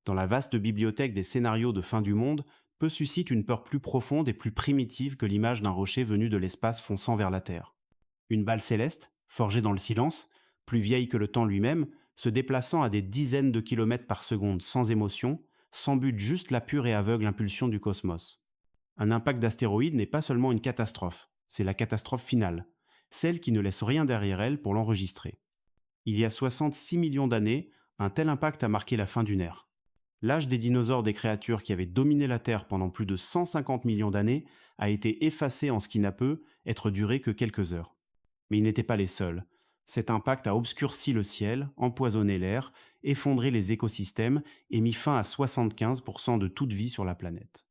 dans la vaste bibliothèque des scénarios de fin du monde, peu suscite une peur plus profonde et plus primitive que l'image d'un rocher venu de l'espace fonçant vers la Terre. Une balle céleste, forgée dans le silence, plus vieille que le temps lui-même, se déplaçant à des dizaines de kilomètres par seconde sans émotion, sans but, juste la pure et aveugle impulsion du cosmos. Un impact d'astéroïde n'est pas seulement une catastrophe, c'est la catastrophe finale, celle qui ne laisse rien derrière elle pour l'enregistrer. Il y a 66 millions d'années, un tel impact a marqué la fin d'une ère. L'âge des dinosaures, des créatures qui avaient dominé la Terre pendant plus de 150 millions d'années, a été effacé en ce qui n'a pu être duré que quelques heures. Mais ils n'étaient pas les seuls. Cet impact a obscurci le ciel, empoisonné l'air, effondré les écosystèmes et mis fin à 75% de toute vie sur la planète.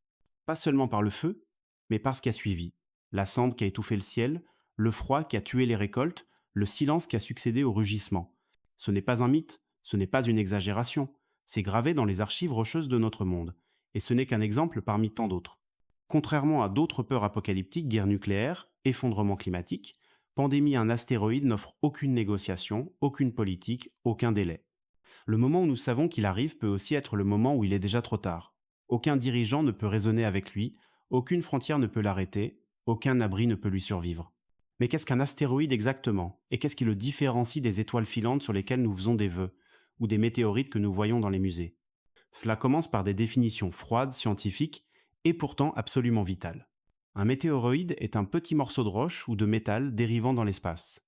Pas seulement par le feu, mais par ce qui a suivi. La cendre qui a étouffé le ciel, le froid qui a tué les récoltes, le silence qui a succédé au rugissement. Ce n'est pas un mythe, ce n'est pas une exagération, c'est gravé dans les archives rocheuses de notre monde, et ce n'est qu'un exemple parmi tant d'autres. Contrairement à d'autres peurs apocalyptiques, guerre nucléaire, effondrement climatique, pandémie, un astéroïde n'offre aucune négociation, aucune politique, aucun délai. Le moment où nous savons qu'il arrive peut aussi être le moment où il est déjà trop tard. Aucun dirigeant ne peut raisonner avec lui, aucune frontière ne peut l'arrêter, aucun abri ne peut lui survivre. Mais qu'est-ce qu'un astéroïde exactement? Et qu'est-ce qui le différencie des étoiles filantes sur lesquelles nous faisons des vœux, ou des météorites que nous voyons dans les musées? Cela commence par des définitions froides, scientifiques, et pourtant absolument vitales. Un météoroïde est un petit morceau de roche ou de métal dérivant dans l'espace.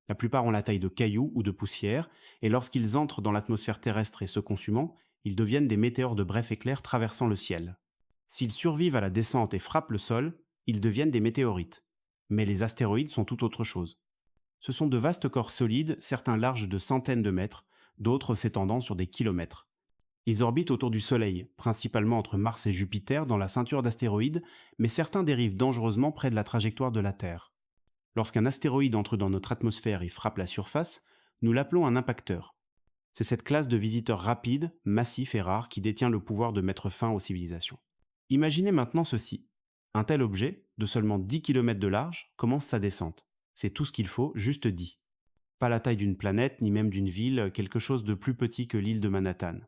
La plupart ont la taille de cailloux ou de poussière, et lorsqu'ils entrent dans l'atmosphère terrestre et se consumant, ils deviennent des météores de bref éclair traversant le ciel. S'ils survivent à la descente et frappent le sol, ils deviennent des météorites. Mais les astéroïdes sont tout autre chose. Ce sont de vastes corps solides, certains larges de centaines de mètres, d'autres s'étendant sur des kilomètres. Ils orbitent autour du Soleil, principalement entre Mars et Jupiter dans la ceinture d'astéroïdes, mais certains dérivent dangereusement près de la trajectoire de la Terre. Lorsqu'un astéroïde entre dans notre atmosphère et frappe la surface, nous l'appelons un impacteur. C'est cette classe de visiteurs rapides, massifs et rares qui détient le pouvoir de mettre fin aux civilisations. Imaginez maintenant ceci. Un tel objet, de seulement 10 km de large, commence sa descente. C'est tout ce qu'il faut, juste 10. Pas la taille d'une planète, ni même d'une ville, quelque chose de plus petit que l'île de Manhattan.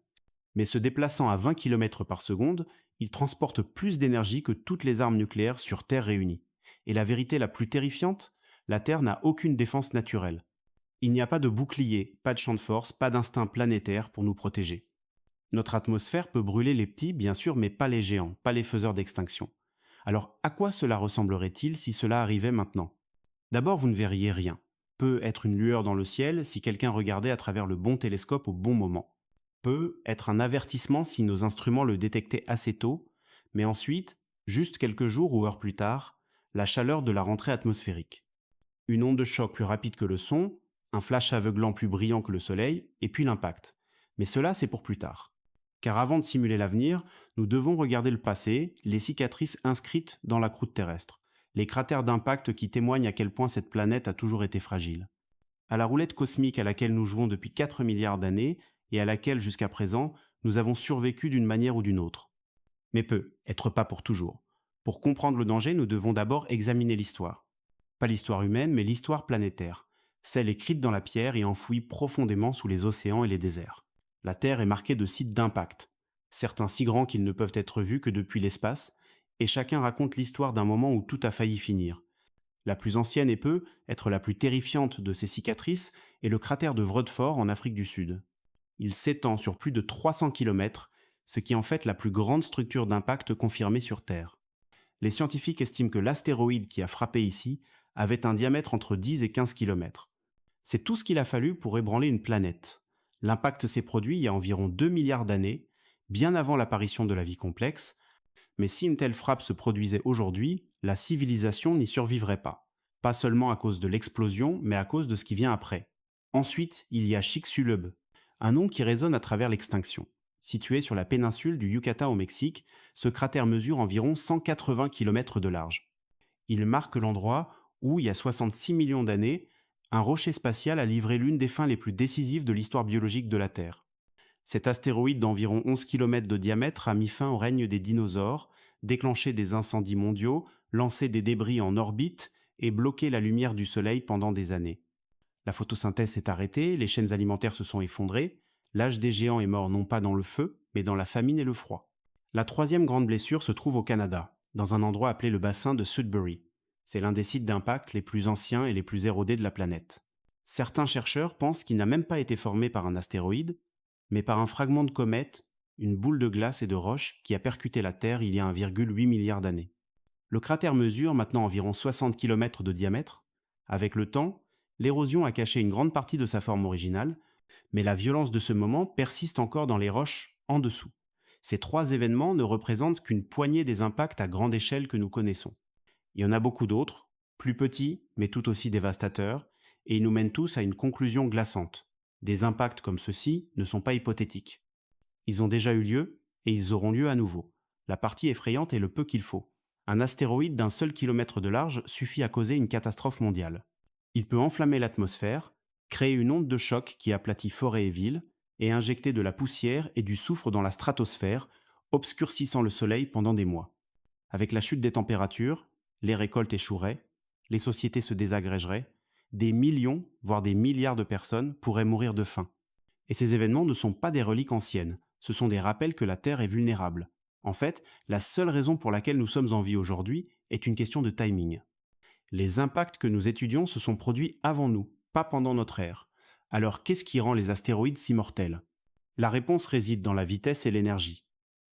Mais se déplaçant à 20 km par seconde, il transporte plus d'énergie que toutes les armes nucléaires sur Terre réunies. Et la vérité la plus terrifiante, la Terre n'a aucune défense naturelle. Il n'y a pas de bouclier, pas de champ de force, pas d'instinct planétaire pour nous protéger. Notre atmosphère peut brûler les petits, bien sûr, mais pas les géants, pas les faiseurs d'extinction. Alors, à quoi cela ressemblerait-il si cela arrivait maintenant? D'abord, vous ne verriez rien. Peut être une lueur dans le ciel si quelqu'un regardait à travers le bon télescope au bon moment. Peut être un avertissement si nos instruments le détectaient assez tôt, mais ensuite, juste quelques jours ou heures plus tard, la chaleur de la rentrée atmosphérique. Une onde de choc plus rapide que le son, un flash aveuglant plus brillant que le soleil, et puis l'impact. Mais cela, c'est pour plus tard. Car avant de simuler l'avenir, nous devons regarder le passé, les cicatrices inscrites dans la croûte terrestre, les cratères d'impact qui témoignent à quel point cette planète a toujours été fragile. À la roulette cosmique à laquelle nous jouons depuis 4 milliards d'années, et à laquelle, jusqu'à présent, nous avons survécu d'une manière ou d'une autre. Mais être pas pour toujours. Pour comprendre le danger, nous devons d'abord examiner l'histoire. Pas l'histoire humaine, mais l'histoire planétaire, celle écrite dans la pierre et enfouie profondément sous les océans et les déserts. La Terre est marquée de sites d'impact, certains si grands qu'ils ne peuvent être vus que depuis l'espace, et chacun raconte l'histoire d'un moment où tout a failli finir. La plus ancienne et peut être la plus terrifiante de ces cicatrices est le cratère de Vredefort en Afrique du Sud. Il s'étend sur plus de 300 km, ce qui en fait la plus grande structure d'impact confirmée sur Terre. Les scientifiques estiment que l'astéroïde qui a frappé ici avait un diamètre entre 10 et 15 km. C'est tout ce qu'il a fallu pour ébranler une planète. L'impact s'est produit il y a environ 2 milliards d'années, bien avant l'apparition de la vie complexe, mais si une telle frappe se produisait aujourd'hui, la civilisation n'y survivrait pas. Pas seulement à cause de l'explosion, mais à cause de ce qui vient après. Ensuite, il y a Chicxulub, un nom qui résonne à travers l'extinction. Situé sur la péninsule du Yucatan au Mexique, ce cratère mesure environ 180 km de large. Il marque l'endroit où, il y a 66 millions d'années, un rocher spatial a livré l'une des fins les plus décisives de l'histoire biologique de la Terre. Cet astéroïde d'environ 11 km de diamètre a mis fin au règne des dinosaures, déclenché des incendies mondiaux, lancé des débris en orbite et bloqué la lumière du Soleil pendant des années. La photosynthèse s'est arrêtée, les chaînes alimentaires se sont effondrées, l'âge des géants est mort non pas dans le feu, mais dans la famine et le froid. La troisième grande blessure se trouve au Canada, dans un endroit appelé le bassin de Sudbury. C'est l'un des sites d'impact les plus anciens et les plus érodés de la planète. Certains chercheurs pensent qu'il n'a même pas été formé par un astéroïde, mais par un fragment de comète, une boule de glace et de roche qui a percuté la Terre il y a 1,8 milliard d'années. Le cratère mesure maintenant environ 60 km de diamètre. Avec le temps, l'érosion a caché une grande partie de sa forme originale, mais la violence de ce moment persiste encore dans les roches en dessous. Ces trois événements ne représentent qu'une poignée des impacts à grande échelle que nous connaissons. Il y en a beaucoup d'autres, plus petits mais tout aussi dévastateurs, et ils nous mènent tous à une conclusion glaçante. Des impacts comme ceux-ci ne sont pas hypothétiques. Ils ont déjà eu lieu et ils auront lieu à nouveau. La partie effrayante est le peu qu'il faut. Un astéroïde d'un seul kilomètre de large suffit à causer une catastrophe mondiale. Il peut enflammer l'atmosphère, créer une onde de choc qui aplatit forêts et villes, et injecter de la poussière et du soufre dans la stratosphère, obscurcissant le soleil pendant des mois. Avec la chute des températures, les récoltes échoueraient, les sociétés se désagrégeraient, des millions, voire des milliards de personnes pourraient mourir de faim. Et ces événements ne sont pas des reliques anciennes, ce sont des rappels que la Terre est vulnérable. En fait, la seule raison pour laquelle nous sommes en vie aujourd'hui est une question de timing. Les impacts que nous étudions se sont produits avant nous, pas pendant notre ère. Alors qu'est-ce qui rend les astéroïdes si mortels? La réponse réside dans la vitesse et l'énergie.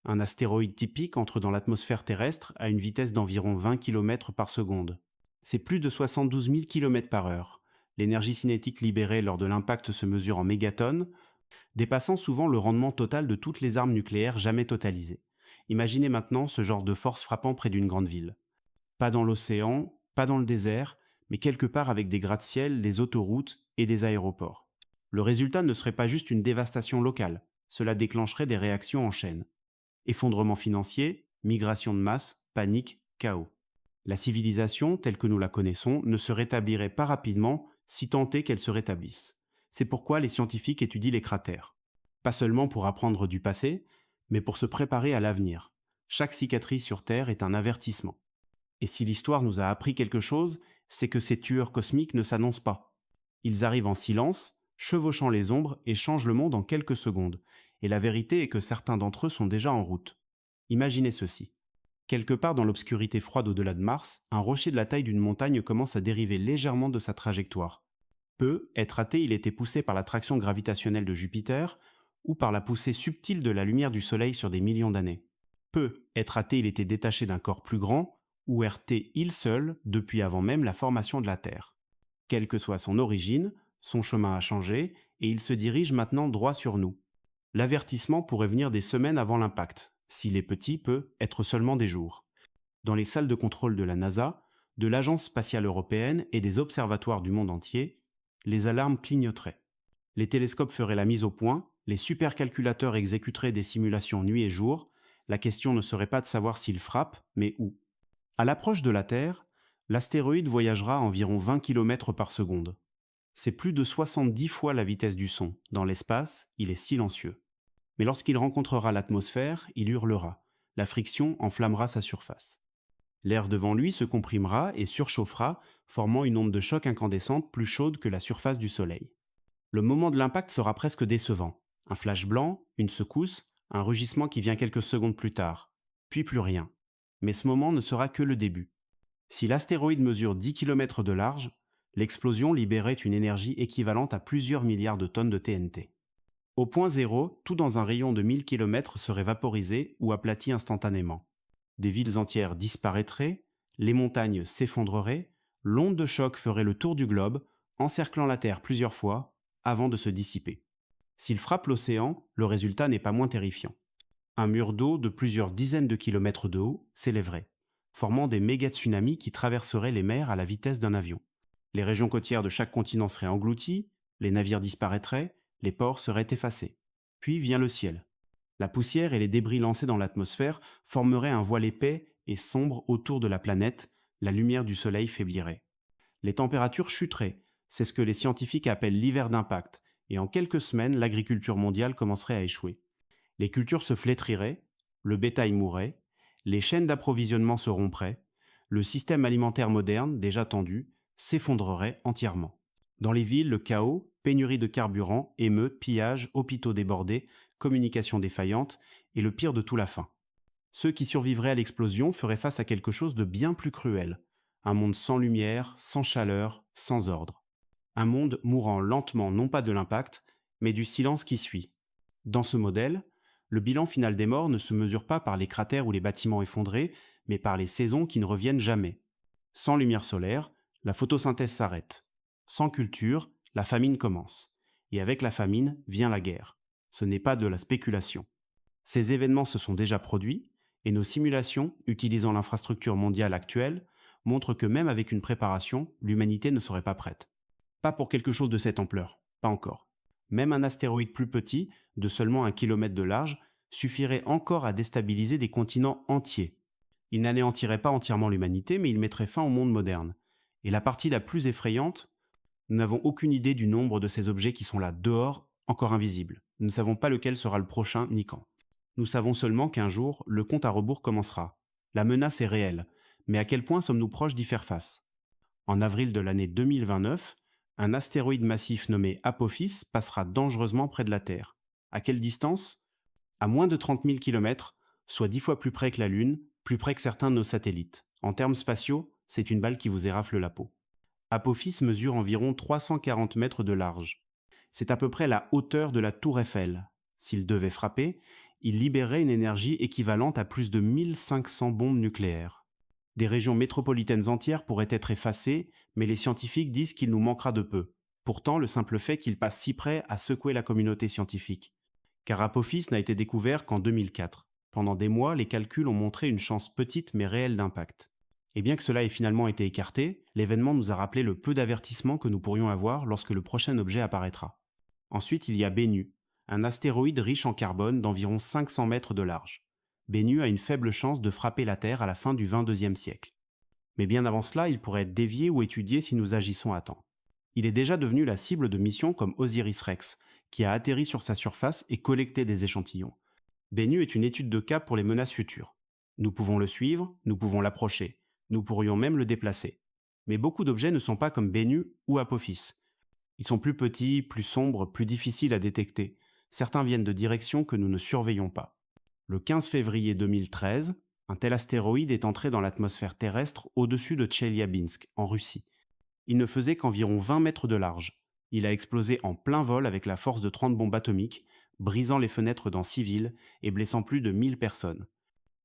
Un astéroïde typique entre dans l'atmosphère terrestre à une vitesse d'environ 20 km par seconde. C'est plus de 72 000 km par heure. L'énergie cinétique libérée lors de l'impact se mesure en mégatonnes, dépassant souvent le rendement total de toutes les armes nucléaires jamais totalisées. Imaginez maintenant ce genre de force frappant près d'une grande ville. Pas dans l'océan, pas dans le désert, mais quelque part avec des gratte-ciel, des autoroutes et des aéroports. Le résultat ne serait pas juste une dévastation locale, cela déclencherait des réactions en chaîne. Effondrement financier, migration de masse, panique, chaos. La civilisation, telle que nous la connaissons, ne se rétablirait pas rapidement si tant est qu'elle se rétablisse. C'est pourquoi les scientifiques étudient les cratères. Pas seulement pour apprendre du passé, mais pour se préparer à l'avenir. Chaque cicatrice sur Terre est un avertissement. Et si l'histoire nous a appris quelque chose, c'est que ces tueurs cosmiques ne s'annoncent pas. Ils arrivent en silence, chevauchant les ombres et changent le monde en quelques secondes. Et la vérité est que certains d'entre eux sont déjà en route. Imaginez ceci. Quelque part dans l'obscurité froide au-delà de Mars, un rocher de la taille d'une montagne commence à dériver légèrement de sa trajectoire. Peut être raté, il était poussé par l'attraction gravitationnelle de Jupiter ou par la poussée subtile de la lumière du Soleil sur des millions d'années. Peut être raté, il était détaché d'un corps plus grand ou RT il seul depuis avant même la formation de la Terre. Quelle que soit son origine, son chemin a changé et il se dirige maintenant droit sur nous. L'avertissement pourrait venir des semaines avant l'impact. S'il est petit, peut être seulement des jours. Dans les salles de contrôle de la NASA, de l'Agence spatiale européenne et des observatoires du monde entier, les alarmes clignoteraient. Les télescopes feraient la mise au point, les supercalculateurs exécuteraient des simulations nuit et jour, la question ne serait pas de savoir s'il frappe, mais où. À l'approche de la Terre, l'astéroïde voyagera à environ 20 km par seconde. C'est plus de 70 fois la vitesse du son. Dans l'espace, il est silencieux. Mais lorsqu'il rencontrera l'atmosphère, il hurlera. La friction enflammera sa surface. L'air devant lui se comprimera et surchauffera, formant une onde de choc incandescente plus chaude que la surface du Soleil. Le moment de l'impact sera presque décevant. Un flash blanc, une secousse, un rugissement qui vient quelques secondes plus tard. Puis plus rien. Mais ce moment ne sera que le début. Si l'astéroïde mesure 10 km de large, l'explosion libérait une énergie équivalente à plusieurs milliards de tonnes de TNT. Au point zéro, tout dans un rayon de 1000 km serait vaporisé ou aplati instantanément. Des villes entières disparaîtraient, les montagnes s'effondreraient, l'onde de choc ferait le tour du globe, encerclant la Terre plusieurs fois, avant de se dissiper. S'il frappe l'océan, le résultat n'est pas moins terrifiant. Un mur d'eau de plusieurs dizaines de kilomètres de haut s'élèverait, formant des méga-tsunamis qui traverseraient les mers à la vitesse d'un avion. Les régions côtières de chaque continent seraient englouties, les navires disparaîtraient, les ports seraient effacés. Puis vient le ciel. La poussière et les débris lancés dans l'atmosphère formeraient un voile épais et sombre autour de la planète, la lumière du soleil faiblirait. Les températures chuteraient, c'est ce que les scientifiques appellent l'hiver d'impact, et en quelques semaines, l'agriculture mondiale commencerait à échouer. Les cultures se flétriraient, le bétail mourrait, les chaînes d'approvisionnement se rompraient, le système alimentaire moderne, déjà tendu, s'effondrerait entièrement. Dans les villes, le chaos, pénurie de carburant, émeutes, pillages, hôpitaux débordés, communication défaillante et le pire de tout, la faim. Ceux qui survivraient à l'explosion feraient face à quelque chose de bien plus cruel. Un monde sans lumière, sans chaleur, sans ordre. Un monde mourant lentement non pas de l'impact, mais du silence qui suit. Dans ce modèle, le bilan final des morts ne se mesure pas par les cratères ou les bâtiments effondrés, mais par les saisons qui ne reviennent jamais. Sans lumière solaire, la photosynthèse s'arrête. Sans culture, la famine commence. Et avec la famine vient la guerre. Ce n'est pas de la spéculation. Ces événements se sont déjà produits, et nos simulations, utilisant l'infrastructure mondiale actuelle, montrent que même avec une préparation, l'humanité ne serait pas prête. Pas pour quelque chose de cette ampleur, pas encore. Même un astéroïde plus petit, de seulement 1 kilomètre de large, suffirait encore à déstabiliser des continents entiers. Il n'anéantirait pas entièrement l'humanité, mais il mettrait fin au monde moderne. Et la partie la plus effrayante, nous n'avons aucune idée du nombre de ces objets qui sont là, dehors, encore invisibles. Nous ne savons pas lequel sera le prochain, ni quand. Nous savons seulement qu'un jour, le compte à rebours commencera. La menace est réelle, mais à quel point sommes-nous proches d'y faire face? En avril de l'année 2029, un astéroïde massif nommé Apophis passera dangereusement près de la Terre. À quelle distance? À moins de 30 000 km, soit 10 fois plus près que la Lune, plus près que certains de nos satellites. En termes spatiaux, c'est une balle qui vous érafle la peau. Apophis mesure environ 340 mètres de large. C'est à peu près la hauteur de la tour Eiffel. S'il devait frapper, il libérerait une énergie équivalente à plus de 1500 bombes nucléaires. Des régions métropolitaines entières pourraient être effacées, mais les scientifiques disent qu'il nous manquera de peu. Pourtant, le simple fait qu'il passe si près a secoué la communauté scientifique. Car Apophis n'a été découvert qu'en 2004. Pendant des mois, les calculs ont montré une chance petite mais réelle d'impact. Et bien que cela ait finalement été écarté, l'événement nous a rappelé le peu d'avertissement que nous pourrions avoir lorsque le prochain objet apparaîtra. Ensuite, il y a Bennu, un astéroïde riche en carbone d'environ 500 mètres de large. Bennu a une faible chance de frapper la Terre à la fin du XXIe siècle. Mais bien avant cela, il pourrait être dévié ou étudié si nous agissons à temps. Il est déjà devenu la cible de missions comme Osiris-Rex, qui a atterri sur sa surface et collecté des échantillons. Bennu est une étude de cas pour les menaces futures. Nous pouvons le suivre, nous pouvons l'approcher, nous pourrions même le déplacer. Mais beaucoup d'objets ne sont pas comme Bennu ou Apophis. Ils sont plus petits, plus sombres, plus difficiles à détecter. Certains viennent de directions que nous ne surveillons pas. Le 15 février 2013, un tel astéroïde est entré dans l'atmosphère terrestre au-dessus de Tcheliabinsk, en Russie. Il ne faisait qu'environ 20 mètres de large. Il a explosé en plein vol avec la force de 30 bombes atomiques, brisant les fenêtres dans 6 villes et blessant plus de 1000 personnes.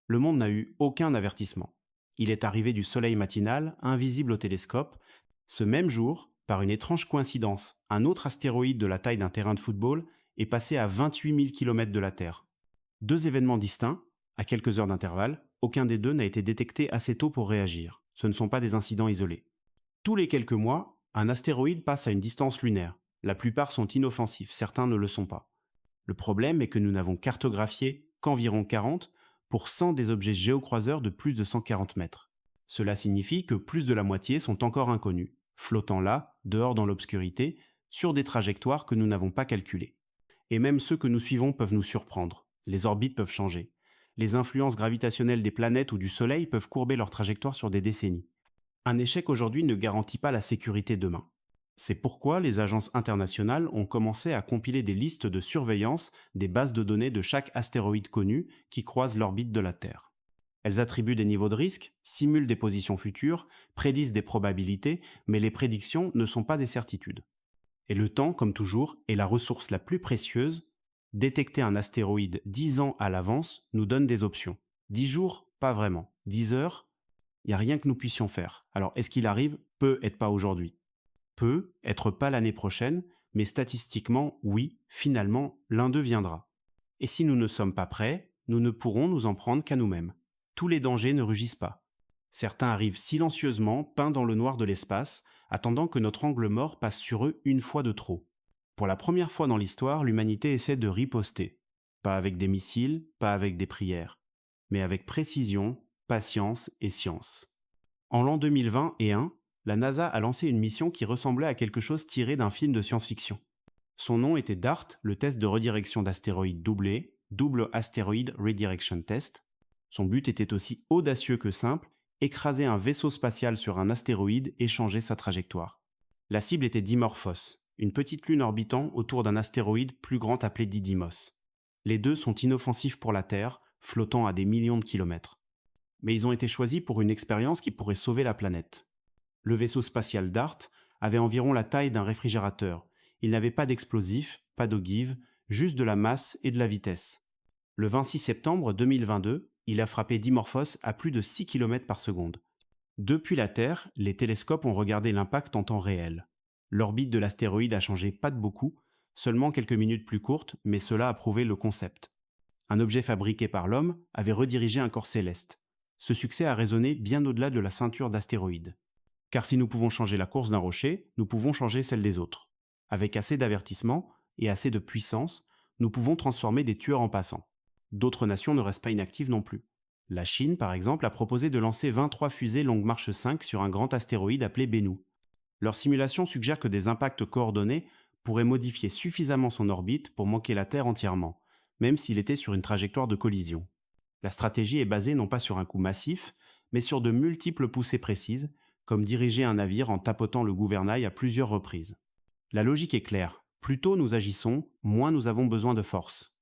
Le monde n'a eu aucun avertissement. Il est arrivé du soleil matinal, invisible au télescope. Ce même jour, par une étrange coïncidence, un autre astéroïde de la taille d'un terrain de football est passé à 28 000 km de la Terre. Deux événements distincts, à quelques heures d'intervalle, aucun des deux n'a été détecté assez tôt pour réagir. Ce ne sont pas des incidents isolés. Tous les quelques mois, un astéroïde passe à une distance lunaire. La plupart sont inoffensifs, certains ne le sont pas. Le problème est que nous n'avons cartographié qu'environ 40 pour 100 des objets géocroiseurs de plus de 140 mètres. Cela signifie que plus de la moitié sont encore inconnus, flottant là, dehors dans l'obscurité, sur des trajectoires que nous n'avons pas calculées. Et même ceux que nous suivons peuvent nous surprendre. Les orbites peuvent changer. Les influences gravitationnelles des planètes ou du Soleil peuvent courber leur trajectoire sur des décennies. Un échec aujourd'hui ne garantit pas la sécurité demain. C'est pourquoi les agences internationales ont commencé à compiler des listes de surveillance des bases de données de chaque astéroïde connu qui croise l'orbite de la Terre. Elles attribuent des niveaux de risque, simulent des positions futures, prédisent des probabilités, mais les prédictions ne sont pas des certitudes. Et le temps, comme toujours, est la ressource la plus précieuse. Détecter un astéroïde 10 ans à l'avance nous donne des options. 10 jours, pas vraiment. 10 heures, il n'y a rien que nous puissions faire. Alors, est-ce qu'il arrive? Peut être pas aujourd'hui. Peut être pas l'année prochaine, mais statistiquement, oui, finalement, l'un d'eux viendra. Et si nous ne sommes pas prêts, nous ne pourrons nous en prendre qu'à nous-mêmes. Tous les dangers ne rugissent pas. Certains arrivent silencieusement, peints dans le noir de l'espace, attendant que notre angle mort passe sur eux une fois de trop. Pour la première fois dans l'histoire, l'humanité essaie de riposter. Pas avec des missiles, pas avec des prières, mais avec précision, patience et science. En l'an 2021, la NASA a lancé une mission qui ressemblait à quelque chose tiré d'un film de science-fiction. Son nom était DART, le test de redirection d'astéroïdes doublé, Double Asteroid Redirection Test. Son but était aussi audacieux que simple, écraser un vaisseau spatial sur un astéroïde et changer sa trajectoire. La cible était Dimorphos, une petite lune orbitant autour d'un astéroïde plus grand appelé Didymos. Les deux sont inoffensifs pour la Terre, flottant à des millions de kilomètres. Mais ils ont été choisis pour une expérience qui pourrait sauver la planète. Le vaisseau spatial DART avait environ la taille d'un réfrigérateur. Il n'avait pas d'explosifs, pas d'ogive, juste de la masse et de la vitesse. Le 26 septembre 2022, il a frappé Dimorphos à plus de 6 km par seconde. Depuis la Terre, les télescopes ont regardé l'impact en temps réel. L'orbite de l'astéroïde a changé pas de beaucoup, seulement quelques minutes plus courte, mais cela a prouvé le concept. Un objet fabriqué par l'homme avait redirigé un corps céleste. Ce succès a résonné bien au-delà de la ceinture d'astéroïdes. Car si nous pouvons changer la course d'un rocher, nous pouvons changer celle des autres. Avec assez d'avertissement et assez de puissance, nous pouvons transformer des tueurs en passants. D'autres nations ne restent pas inactives non plus. La Chine, par exemple, a proposé de lancer 23 fusées Longue Marche 5 sur un grand astéroïde appelé Bennu. Leur simulation suggère que des impacts coordonnés pourraient modifier suffisamment son orbite pour manquer la Terre entièrement, même s'il était sur une trajectoire de collision. La stratégie est basée non pas sur un coup massif, mais sur de multiples poussées précises, comme diriger un navire en tapotant le gouvernail à plusieurs reprises. La logique est claire. Plus tôt nous agissons, moins nous avons besoin de force.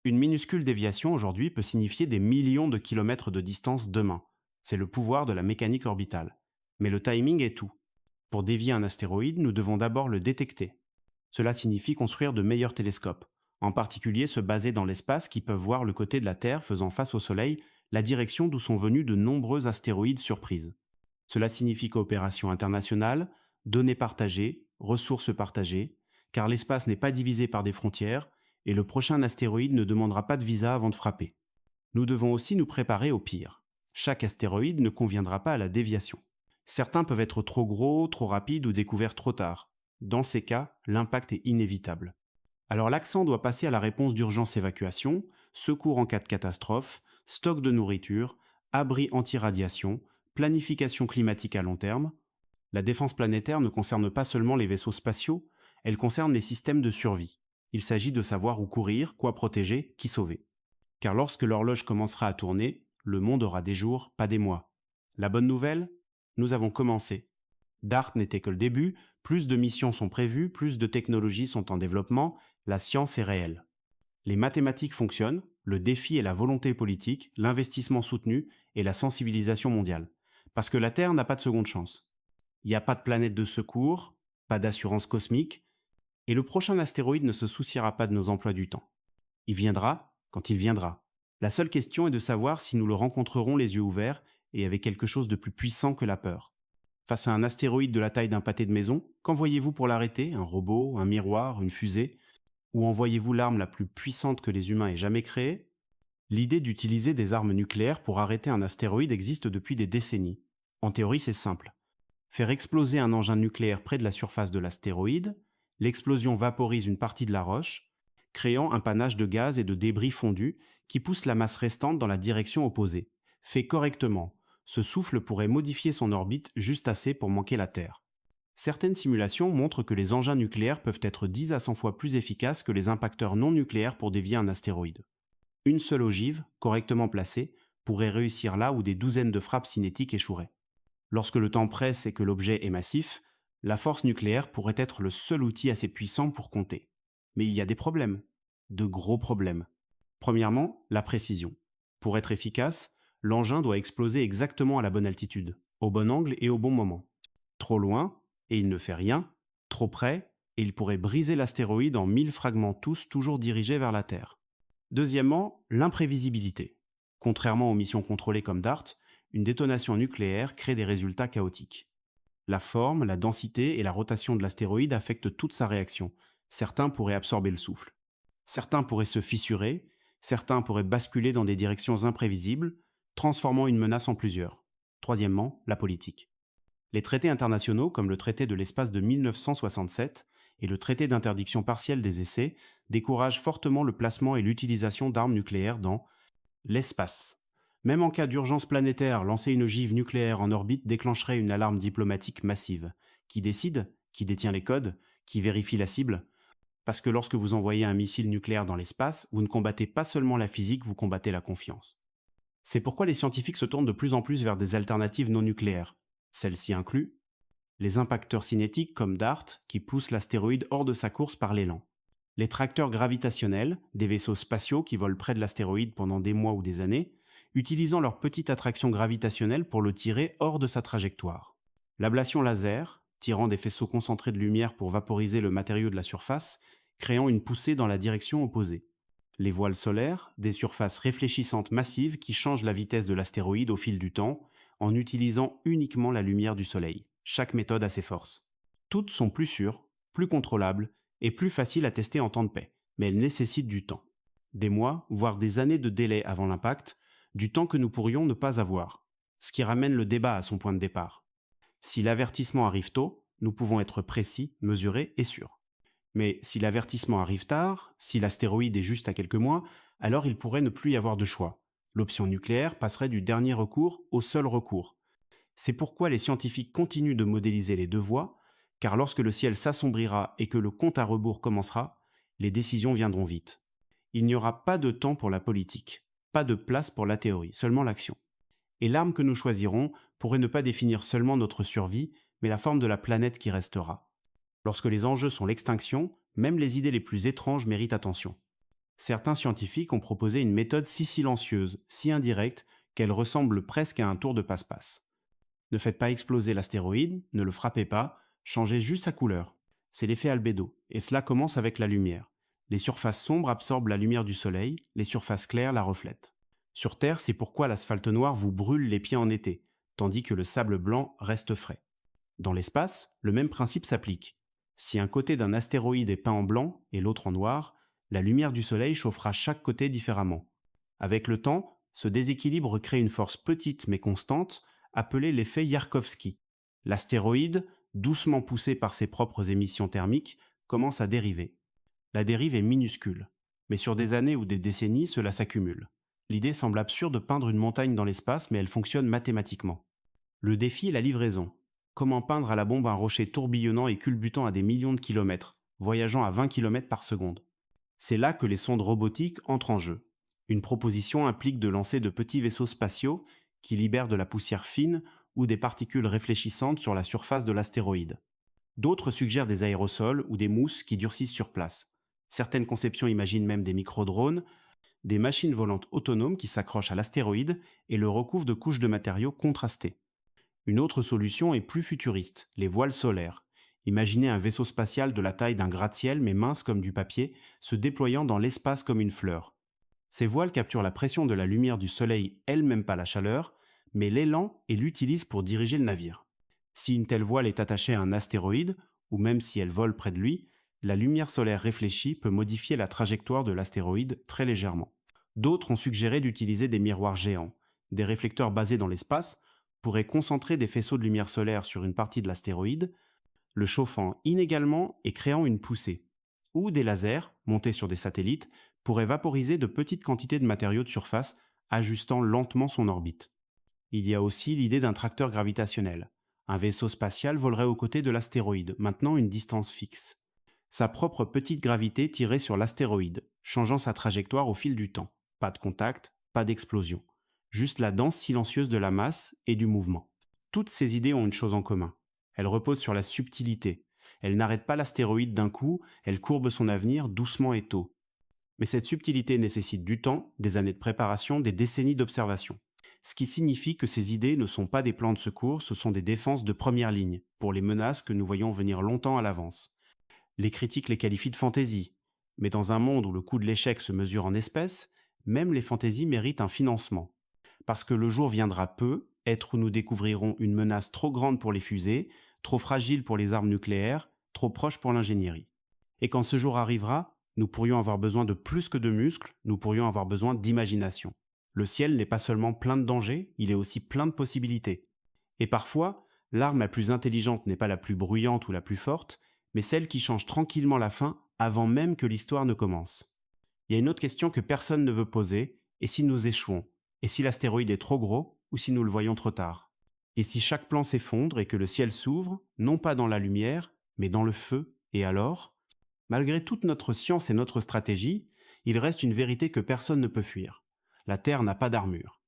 Une minuscule déviation aujourd'hui peut signifier des millions de kilomètres de distance demain. C'est le pouvoir de la mécanique orbitale. Mais le timing est tout. Pour dévier un astéroïde, nous devons d'abord le détecter. Cela signifie construire de meilleurs télescopes, en particulier ceux basés dans l'espace qui peuvent voir le côté de la Terre faisant face au Soleil, la direction d'où sont venus de nombreux astéroïdes surprises. Cela signifie coopération internationale, données partagées, ressources partagées, car l'espace n'est pas divisé par des frontières, et le prochain astéroïde ne demandera pas de visa avant de frapper. Nous devons aussi nous préparer au pire. Chaque astéroïde ne conviendra pas à la déviation. Certains peuvent être trop gros, trop rapides ou découverts trop tard. Dans ces cas, l'impact est inévitable. Alors l'accent doit passer à la réponse d'urgence évacuation, secours en cas de catastrophe, stock de nourriture, abri anti-radiation, planification climatique à long terme. La défense planétaire ne concerne pas seulement les vaisseaux spatiaux, elle concerne les systèmes de survie. Il s'agit de savoir où courir, quoi protéger, qui sauver. Car lorsque l'horloge commencera à tourner, le monde aura des jours, pas des mois. La bonne nouvelle ? Nous avons commencé. DART n'était que le début, plus de missions sont prévues, plus de technologies sont en développement, la science est réelle. Les mathématiques fonctionnent, le défi est la volonté politique, l'investissement soutenu et la sensibilisation mondiale. Parce que la Terre n'a pas de seconde chance. Il n'y a pas de planète de secours, pas d'assurance cosmique, et le prochain astéroïde ne se souciera pas de nos emplois du temps. Il viendra quand il viendra. La seule question est de savoir si nous le rencontrerons les yeux ouverts et avec quelque chose de plus puissant que la peur. Face à un astéroïde de la taille d'un pâté de maison, qu'envoyez-vous pour l'arrêter? Un robot, un miroir, une fusée? Ou envoyez-vous l'arme la plus puissante que les humains aient jamais créée? L'idée d'utiliser des armes nucléaires pour arrêter un astéroïde existe depuis des décennies. En théorie, c'est simple. Faire exploser un engin nucléaire près de la surface de l'astéroïde, l'explosion vaporise une partie de la roche, créant un panache de gaz et de débris fondus qui pousse la masse restante dans la direction opposée. Fait correctement, ce souffle pourrait modifier son orbite juste assez pour manquer la Terre. Certaines simulations montrent que les engins nucléaires peuvent être 10 à 100 fois plus efficaces que les impacteurs non nucléaires pour dévier un astéroïde. Une seule ogive, correctement placée, pourrait réussir là où des douzaines de frappes cinétiques échoueraient. Lorsque le temps presse et que l'objet est massif, la force nucléaire pourrait être le seul outil assez puissant pour compter. Mais il y a des problèmes. De gros problèmes. Premièrement, la précision. Pour être efficace, l'engin doit exploser exactement à la bonne altitude, au bon angle et au bon moment. Trop loin, et il ne fait rien. Trop près, et il pourrait briser l'astéroïde en 1000 fragments tous toujours dirigés vers la Terre. Deuxièmement, l'imprévisibilité. Contrairement aux missions contrôlées comme DART, une détonation nucléaire crée des résultats chaotiques. La forme, la densité et la rotation de l'astéroïde affectent toute sa réaction. Certains pourraient absorber le souffle. Certains pourraient se fissurer, certains pourraient basculer dans des directions imprévisibles, transformant une menace en plusieurs. Troisièmement, la politique. Les traités internationaux, comme le traité de l'espace de 1967 et le traité d'interdiction partielle des essais, découragent fortement le placement et l'utilisation d'armes nucléaires dans l'espace. Même en cas d'urgence planétaire, lancer une ogive nucléaire en orbite déclencherait une alarme diplomatique massive. Qui décide? Qui détient les codes? Qui vérifie la cible? Parce que lorsque vous envoyez un missile nucléaire dans l'espace, vous ne combattez pas seulement la physique, vous combattez la confiance. C'est pourquoi les scientifiques se tournent de plus en plus vers des alternatives non nucléaires. Celles-ci incluent les impacteurs cinétiques comme DART qui poussent l'astéroïde hors de sa course par l'élan, Les tracteurs gravitationnels, des vaisseaux spatiaux qui volent près de l'astéroïde pendant des mois ou des années, utilisant leur petite attraction gravitationnelle pour le tirer hors de sa trajectoire. L'ablation laser, tirant des faisceaux concentrés de lumière pour vaporiser le matériau de la surface, créant une poussée dans la direction opposée. Les voiles solaires, des surfaces réfléchissantes massives qui changent la vitesse de l'astéroïde au fil du temps en utilisant uniquement la lumière du Soleil. Chaque méthode a ses forces. Toutes sont plus sûres, plus contrôlables et plus faciles à tester en temps de paix, mais elles nécessitent du temps. Des mois, voire des années de délai avant l'impact, du temps que nous pourrions ne pas avoir. Ce qui ramène le débat à son point de départ. Si l'avertissement arrive tôt, nous pouvons être précis, mesurés et sûrs. Mais si l'avertissement arrive tard, si l'astéroïde est juste à quelques mois, alors il pourrait ne plus y avoir de choix. L'option nucléaire passerait du dernier recours au seul recours. C'est pourquoi les scientifiques continuent de modéliser les deux voies, car lorsque le ciel s'assombrira et que le compte à rebours commencera, les décisions viendront vite. Il n'y aura pas de temps pour la politique, pas de place pour la théorie, seulement l'action. Et l'arme que nous choisirons pourrait ne pas définir seulement notre survie, mais la forme de la planète qui restera. Lorsque les enjeux sont l'extinction, même les idées les plus étranges méritent attention. Certains scientifiques ont proposé une méthode si silencieuse, si indirecte, qu'elle ressemble presque à un tour de passe-passe. Ne faites pas exploser l'astéroïde, ne le frappez pas, changez juste sa couleur. C'est l'effet albédo, et cela commence avec la lumière. Les surfaces sombres absorbent la lumière du soleil, les surfaces claires la reflètent. Sur Terre, c'est pourquoi l'asphalte noir vous brûle les pieds en été, tandis que le sable blanc reste frais. Dans l'espace, le même principe s'applique. Si un côté d'un astéroïde est peint en blanc et l'autre en noir, la lumière du soleil chauffera chaque côté différemment. Avec le temps, ce déséquilibre crée une force petite mais constante, appelée l'effet Yarkovsky. L'astéroïde, doucement poussé par ses propres émissions thermiques, commence à dériver. La dérive est minuscule, mais sur des années ou des décennies, cela s'accumule. L'idée semble absurde de peindre une montagne dans l'espace, mais elle fonctionne mathématiquement. Le défi est la livraison. Comment peindre à la bombe un rocher tourbillonnant et culbutant à des millions de kilomètres, voyageant à 20 km par seconde? C'est là que les sondes robotiques entrent en jeu. Une proposition implique de lancer de petits vaisseaux spatiaux qui libèrent de la poussière fine ou des particules réfléchissantes sur la surface de l'astéroïde. D'autres suggèrent des aérosols ou des mousses qui durcissent sur place. Certaines conceptions imaginent même des micro-drones, des machines volantes autonomes qui s'accrochent à l'astéroïde et le recouvrent de couches de matériaux contrastés. Une autre solution est plus futuriste, les voiles solaires. Imaginez un vaisseau spatial de la taille d'un gratte-ciel mais mince comme du papier, se déployant dans l'espace comme une fleur. Ces voiles capturent la pression de la lumière du soleil, elle-même pas la chaleur, mais l'élan et l'utilisent pour diriger le navire. Si une telle voile est attachée à un astéroïde, ou même si elle vole près de lui, la lumière solaire réfléchie peut modifier la trajectoire de l'astéroïde très légèrement. D'autres ont suggéré d'utiliser des miroirs géants. Des réflecteurs basés dans l'espace pourraient concentrer des faisceaux de lumière solaire sur une partie de l'astéroïde, le chauffant inégalement et créant une poussée. Ou des lasers, montés sur des satellites, pourraient vaporiser de petites quantités de matériaux de surface, ajustant lentement son orbite. Il y a aussi l'idée d'un tracteur gravitationnel. Un vaisseau spatial volerait aux côtés de l'astéroïde, maintenant une distance fixe. Sa propre petite gravité tirerait sur l'astéroïde, changeant sa trajectoire au fil du temps. Pas de contact, pas d'explosion. Juste la danse silencieuse de la masse et du mouvement. Toutes ces idées ont une chose en commun. Elles reposent sur la subtilité. Elles n'arrêtent pas l'astéroïde d'un coup, elles courbent son avenir doucement et tôt. Mais cette subtilité nécessite du temps, des années de préparation, des décennies d'observation. Ce qui signifie que ces idées ne sont pas des plans de secours, ce sont des défenses de première ligne, pour les menaces que nous voyons venir longtemps à l'avance. Les critiques les qualifient de fantaisie, mais dans un monde où le coût de l'échec se mesure en espèces, même les fantaisies méritent un financement. Parce que le jour viendra peu, être où nous découvrirons une menace trop grande pour les fusées, trop fragile pour les armes nucléaires, trop proche pour l'ingénierie. Et quand ce jour arrivera, nous pourrions avoir besoin de plus que de muscles, nous pourrions avoir besoin d'imagination. Le ciel n'est pas seulement plein de dangers, il est aussi plein de possibilités. Et parfois, l'arme la plus intelligente n'est pas la plus bruyante ou la plus forte, mais celle qui change tranquillement la fin avant même que l'histoire ne commence. Il y a une autre question que personne ne veut poser, et si nous échouons? Et si l'astéroïde est trop gros, ou si nous le voyons trop tard? Et si chaque plan s'effondre et que le ciel s'ouvre, non pas dans la lumière, mais dans le feu, et alors? Malgré toute notre science et notre stratégie, il reste une vérité que personne ne peut fuir. La Terre n'a pas d'armure.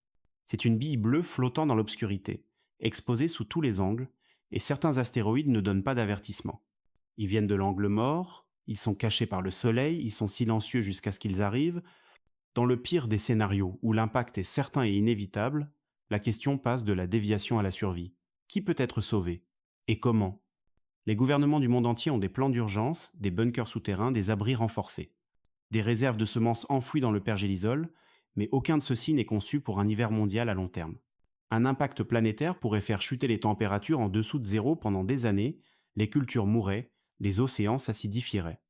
C'est une bille bleue flottant dans l'obscurité, exposée sous tous les angles, et certains astéroïdes ne donnent pas d'avertissement. Ils viennent de l'angle mort, Ils sont cachés par le soleil, ils sont silencieux jusqu'à ce qu'ils arrivent. Dans le pire des scénarios, où l'impact est certain et inévitable, la question passe de la déviation à la survie. Qui peut être sauvé? Et comment? Les gouvernements du monde entier ont des plans d'urgence, des bunkers souterrains, des abris renforcés, des réserves de semences enfouies dans le pergélisol, mais aucun de ceux-ci n'est conçu pour un hiver mondial à long terme. Un impact planétaire pourrait faire chuter les températures en dessous de zéro pendant des années, les cultures mourraient, les océans s'acidifieraient.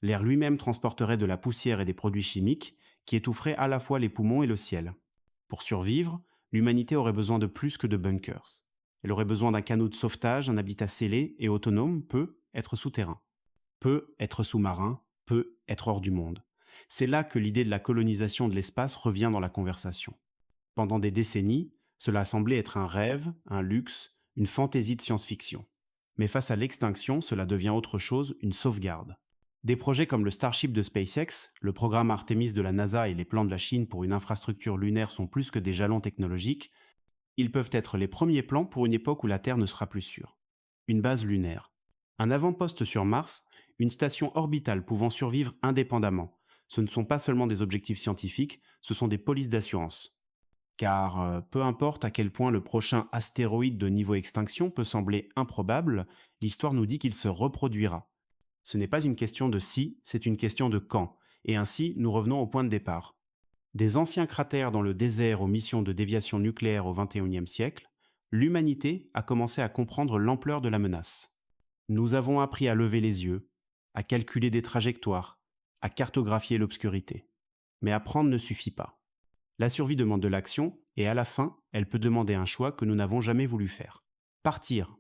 L'air lui-même transporterait de la poussière et des produits chimiques qui étoufferaient à la fois les poumons et le ciel. Pour survivre, l'humanité aurait besoin de plus que de bunkers. Elle aurait besoin d'un canot de sauvetage, un habitat scellé et autonome peut être souterrain, peut être sous-marin, peut être hors du monde. C'est là que l'idée de la colonisation de l'espace revient dans la conversation. Pendant des décennies, cela a semblé être un rêve, un luxe, une fantaisie de science-fiction. Mais face à l'extinction, cela devient autre chose, une sauvegarde. Des projets comme le Starship de SpaceX, le programme Artemis de la NASA et les plans de la Chine pour une infrastructure lunaire sont plus que des jalons technologiques, ils peuvent être les premiers plans pour une époque où la Terre ne sera plus sûre. Une base lunaire. Un avant-poste sur Mars, une station orbitale pouvant survivre indépendamment. Ce ne sont pas seulement des objectifs scientifiques, ce sont des polices d'assurance. Car peu importe à quel point le prochain astéroïde de niveau extinction peut sembler improbable, l'histoire nous dit qu'il se reproduira. Ce n'est pas une question de si, c'est une question de quand. Et ainsi, nous revenons au point de départ. Des anciens cratères dans le désert aux missions de déviation nucléaire au XXIe siècle, l'humanité a commencé à comprendre l'ampleur de la menace. Nous avons appris à lever les yeux, à calculer des trajectoires, à cartographier l'obscurité. Mais apprendre ne suffit pas. La survie demande de l'action, et à la fin, elle peut demander un choix que nous n'avons jamais voulu faire. Partir.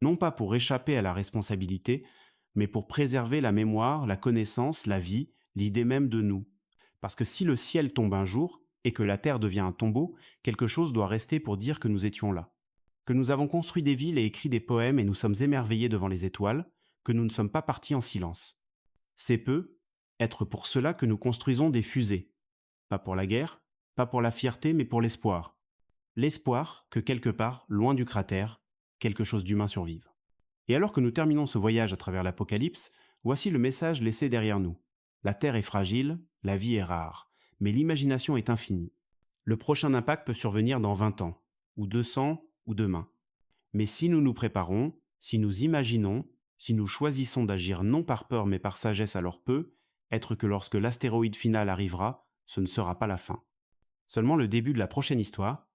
Non pas pour échapper à la responsabilité, mais pour préserver la mémoire, la connaissance, la vie, l'idée même de nous. Parce que si le ciel tombe un jour, et que la terre devient un tombeau, quelque chose doit rester pour dire que nous étions là. Que nous avons construit des villes et écrit des poèmes et nous sommes émerveillés devant les étoiles, que nous ne sommes pas partis en silence. C'est peu, être pour cela que nous construisons des fusées. Pas pour la guerre, pas pour la fierté, mais pour l'espoir. L'espoir que quelque part, loin du cratère, quelque chose d'humain survive. Et alors que nous terminons ce voyage à travers l'Apocalypse, voici le message laissé derrière nous. La Terre est fragile, la vie est rare, mais l'imagination est infinie. Le prochain impact peut survenir dans 20 ans, ou 200, ou demain. Mais si nous nous préparons, si nous imaginons, si nous choisissons d'agir non par peur mais par sagesse, alors peut être que lorsque l'astéroïde final arrivera, ce ne sera pas la fin. Seulement le début de la prochaine histoire,